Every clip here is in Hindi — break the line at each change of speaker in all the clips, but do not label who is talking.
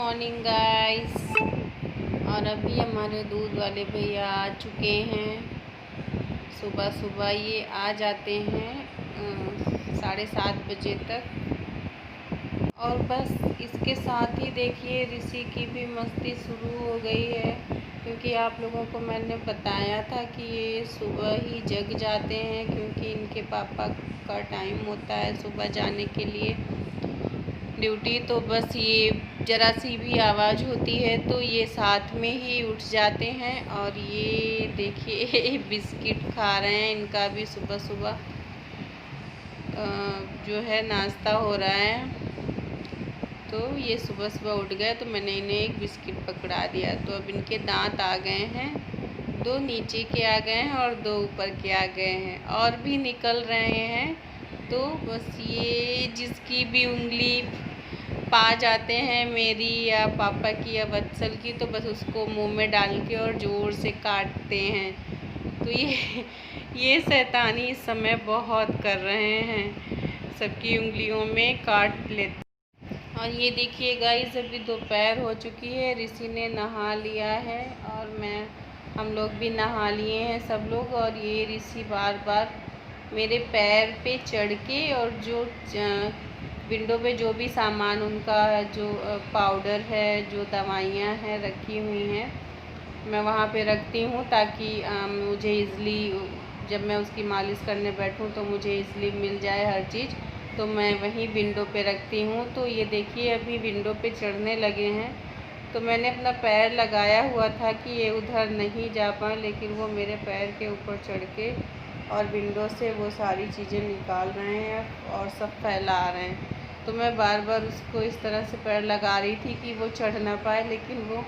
Morning guys. और अभी हमारे दूध वाले भैया आ चुके हैं। सुबह सुबह ये आ जाते हैं 7:30 बजे तक। और बस इसके साथ ही देखिए ऋषि की भी मस्ती शुरू हो गई है, क्योंकि आप लोगों को मैंने बताया था कि ये सुबह ही जग जाते हैं, क्योंकि इनके पापा का टाइम होता है सुबह जाने के लिए ड्यूटी। तो बस ये ज़रा सी भी आवाज़ होती है तो ये साथ में ही उठ जाते हैं। और ये देखिए बिस्किट खा रहे हैं। इनका भी सुबह सुबह जो है नाश्ता हो रहा है। तो ये सुबह सुबह उठ गए तो मैंने इन्हें एक बिस्किट पकड़ा दिया। तो अब इनके दांत आ गए हैं, 2 नीचे के आ गए हैं और 2 ऊपर के आ गए हैं, और भी निकल रहे हैं। तो बस ये जिसकी भी उंगली पा जाते हैं, मेरी या पापा की या वत्सल की, तो बस उसको मुंह में डाल के और ज़ोर से काटते हैं। तो ये शैतानी इस समय बहुत कर रहे हैं, सबकी उंगलियों में काट लेते। और ये देखिए गाइस, अभी दोपहर हो चुकी है, ऋषि ने नहा लिया है और हम लोग भी नहा लिए हैं सब लोग। और ये ऋषि बार बार मेरे पैर पे चढ़ के, और जो विंडो पे जो भी सामान उनका जो पाउडर है, जो दवाइयाँ हैं रखी हुई हैं, मैं वहाँ पे रखती हूँ ताकि मुझे ईज़िली जब मैं उसकी मालिश करने बैठूँ तो मुझे ईज़िली मिल जाए हर चीज़। तो मैं वहीं विंडो पे रखती हूँ। तो ये देखिए अभी विंडो पे चढ़ने लगे हैं। तो मैंने अपना पैर लगाया हुआ था कि ये उधर नहीं जा पाए, लेकिन वो मेरे पैर के ऊपर चढ़ के और विंडो से वो सारी चीज़ें निकाल रहे हैं और सब फैला रहे हैं। तो मैं बार बार उसको इस तरह से पैर लगा रही थी कि वो चढ़ ना पाए, लेकिन वो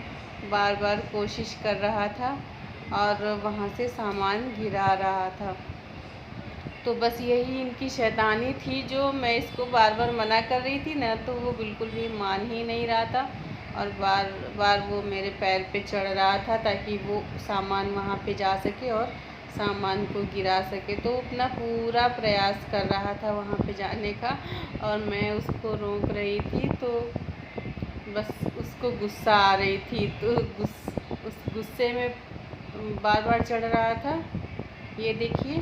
बार बार कोशिश कर रहा था और वहाँ से सामान गिरा रहा था। तो बस यही इनकी शैतानी थी, जो मैं इसको बार बार मना कर रही थी ना, तो वो बिल्कुल भी मान ही नहीं रहा था और बार बार वो मेरे पैर पे चढ़ रहा था ताकि वो सामान वहाँ पे जा सके और सामान को गिरा सके। तो अपना पूरा प्रयास कर रहा था वहाँ पे जाने का और मैं उसको रोक रही थी। तो बस उसको गुस्सा आ रही थी, तो उस गुस्से में बार बार चढ़ रहा था। ये देखिए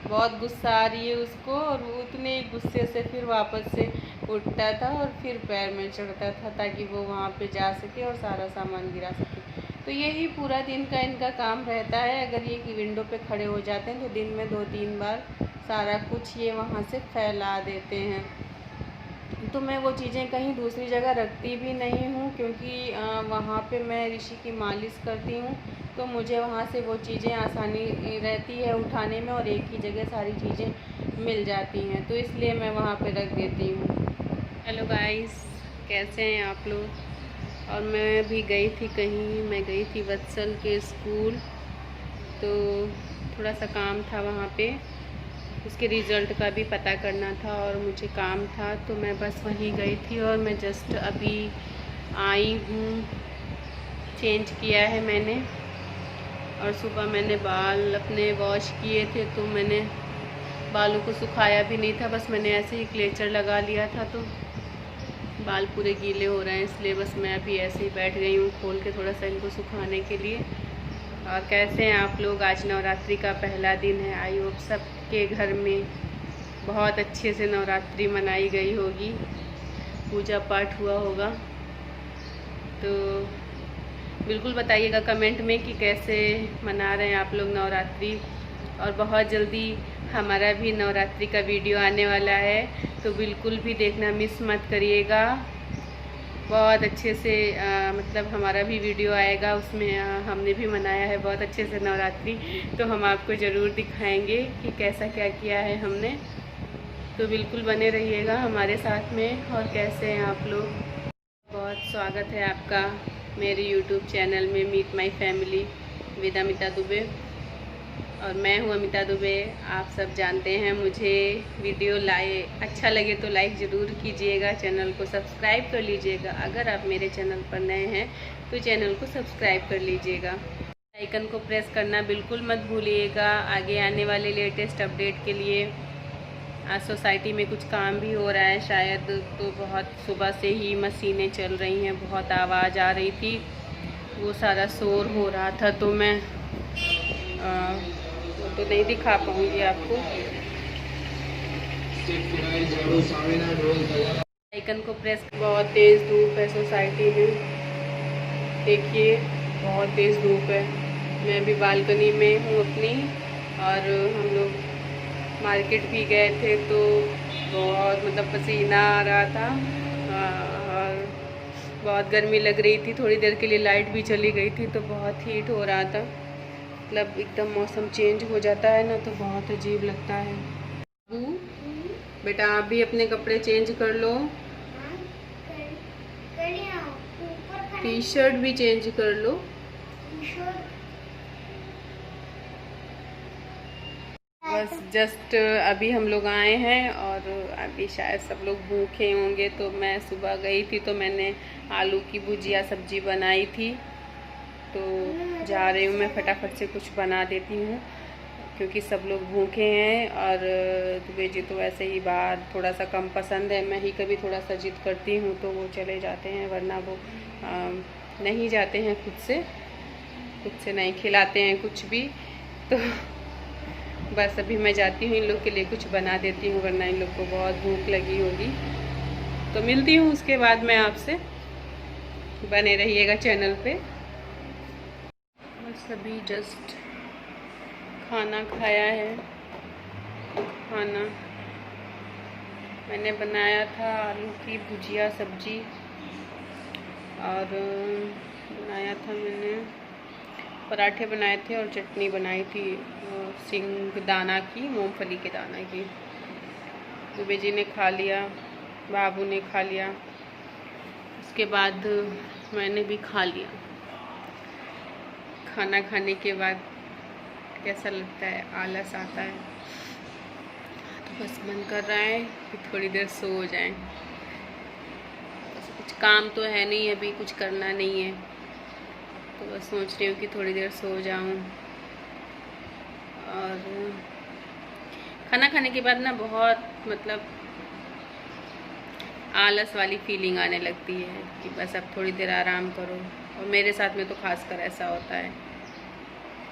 बहुत गुस्सा आ रही है उसको, और वो उतने ही गुस्से से फिर वापस से उठता था और फिर पैर में चढ़ता था ताकि वो वहाँ पे जा सके और सारा सामान गिरा सके। तो यही पूरा दिन का इनका काम रहता है। अगर ये विंडो पे खड़े हो जाते हैं तो दिन में 2-3 बार सारा कुछ ये वहाँ से फैला देते हैं। तो मैं वो चीज़ें कहीं दूसरी जगह रखती भी नहीं हूँ, क्योंकि वहाँ पे मैं ऋषि की मालिश करती हूँ, तो मुझे वहाँ से वो चीज़ें आसानी रहती है उठाने में और एक ही जगह सारी चीज़ें मिल जाती हैं, तो इसलिए मैं वहाँ पे रख देती हूँ। हेलो गाइस, कैसे हैं आप लोग? और मैं भी गई थी कहीं, मैं गई थी वत्सल के स्कूल, तो थोड़ा सा काम था वहाँ पे, उसके रिज़ल्ट का भी पता करना था और मुझे काम था, तो मैं बस वहीं गई थी। और मैं जस्ट अभी आई हूँ, चेंज किया है मैंने, और सुबह मैंने बाल अपने वॉश किए थे, तो मैंने बालों को सुखाया भी नहीं था, बस मैंने ऐसे ही क्लेचर लगा लिया था, तो बाल पूरे गीले हो रहे हैं, इसलिए बस मैं अभी ऐसे ही बैठ गई हूँ खोल के थोड़ा सा इनको सुखाने के लिए। और कैसे हैं आप लोग? आज नवरात्रि का पहला दिन है। आई होप सबके घर में बहुत अच्छे से नवरात्रि मनाई गई होगी, पूजा पाठ हुआ होगा। तो बिल्कुल बताइएगा कमेंट में कि कैसे मना रहे हैं आप लोग नवरात्रि। और बहुत जल्दी हमारा भी नवरात्रि का वीडियो आने वाला है, तो बिल्कुल भी देखना मिस मत करिएगा। बहुत अच्छे से मतलब हमारा भी वीडियो आएगा, उसमें हमने भी मनाया है बहुत अच्छे से नवरात्रि, तो हम आपको ज़रूर दिखाएंगे कि कैसा क्या किया है हमने। तो बिल्कुल बने रहिएगा हमारे साथ में। और कैसे हैं आप लोग? बहुत स्वागत है आपका मेरे YouTube चैनल में meet my family with Amita Dubey. और मैं हूँ अमिता दुबे। आप सब जानते हैं मुझे। वीडियो अच्छा लगे तो लाइक ज़रूर कीजिएगा, चैनल को सब्सक्राइब कर लीजिएगा। अगर आप मेरे चैनल पर नए हैं तो चैनल को सब्सक्राइब कर लीजिएगा, आइकन को प्रेस करना बिल्कुल मत भूलिएगा आगे आने वाले लेटेस्ट अपडेट के लिए। आज सोसाइटी में कुछ काम भी हो रहा है शायद, तो बहुत सुबह से ही मशीनें चल रही हैं, बहुत आवाज़ आ रही थी, वो सारा शोर हो रहा था, तो मैं वो तो नहीं दिखा पाऊँगी आपको। आइकन को प्रेस। बहुत तेज़ धूप है सोसाइटी में, देखिए बहुत तेज़ धूप है। मैं अभी बालकनी में हूँ अपनी, और हम लोग मार्केट भी गए थे, तो बहुत मतलब पसीना आ रहा था और बहुत गर्मी लग रही थी। थोड़ी देर के लिए लाइट भी चली गई थी, तो बहुत हीट हो रहा था। मतलब एकदम मौसम चेंज हो जाता है ना, तो बहुत अजीब लगता है। बेटा आप भी अपने कपड़े चेंज कर लो, टी शर्ट भी चेंज कर लो। बस जस्ट अभी हम लोग आए हैं, और अभी शायद सब लोग भूखे होंगे, तो मैं सुबह गई थी तो मैंने आलू की भुजिया सब्जी बनाई थी, तो जा रही हूँ मैं फटाफट से कुछ बना देती हूँ, क्योंकि सब लोग भूखे हैं। और दुबे जी तो वैसे ही बाहर थोड़ा सा कम पसंद है, मैं ही कभी थोड़ा सा जिद करती हूँ तो वो चले जाते हैं, वरना वो नहीं जाते हैं, खुद से नहीं खिलाते हैं कुछ भी। तो बस अभी मैं जाती हूँ, इन लोग के लिए कुछ बना देती हूँ, वरना इन लोग को बहुत भूख लगी होगी। तो मिलती हूँ उसके बाद मैं आपसे, बने रहिएगा चैनल पे। बस अभी जस्ट खाना खाया है। खाना मैंने बनाया था आलू की भुजिया सब्जी, और बनाया था मैंने पराठे बनाए थे, और चटनी बनाई थी सिंगदाना की, मूंगफली के दाना की। दुबे जी ने खा लिया, बाबू ने खा लिया, उसके बाद मैंने भी खा लिया। खाना खाने के बाद कैसा लगता है, आलस आता है, तो बस मन कर रहा है कि थोड़ी देर सो जाएं। बस कुछ काम तो है नहीं, अभी कुछ करना नहीं है, तो बस सोच रही हूँ कि थोड़ी देर सो जाऊँ। और खाना खाने के बाद ना बहुत मतलब आलस वाली फीलिंग आने लगती है कि बस अब थोड़ी देर आराम करो, और मेरे साथ में तो खासकर ऐसा होता है,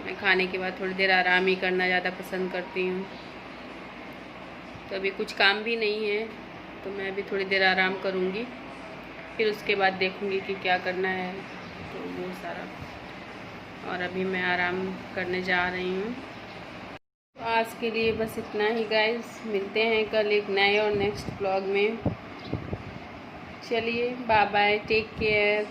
मैं खाने के बाद थोड़ी देर आराम ही करना ज़्यादा पसंद करती हूँ। तो अभी कुछ काम भी नहीं है, तो मैं अभी थोड़ी देर आराम करूँगी, फिर उसके बाद देखूँगी कि क्या करना है, तो वो सारा। और अभी मैं आराम करने जा रही हूँ। तो आज के लिए बस इतना ही गाइस, मिलते हैं कल एक नए और नेक्स्ट ब्लॉग में। चलिए बाय बाय, टेक केयर।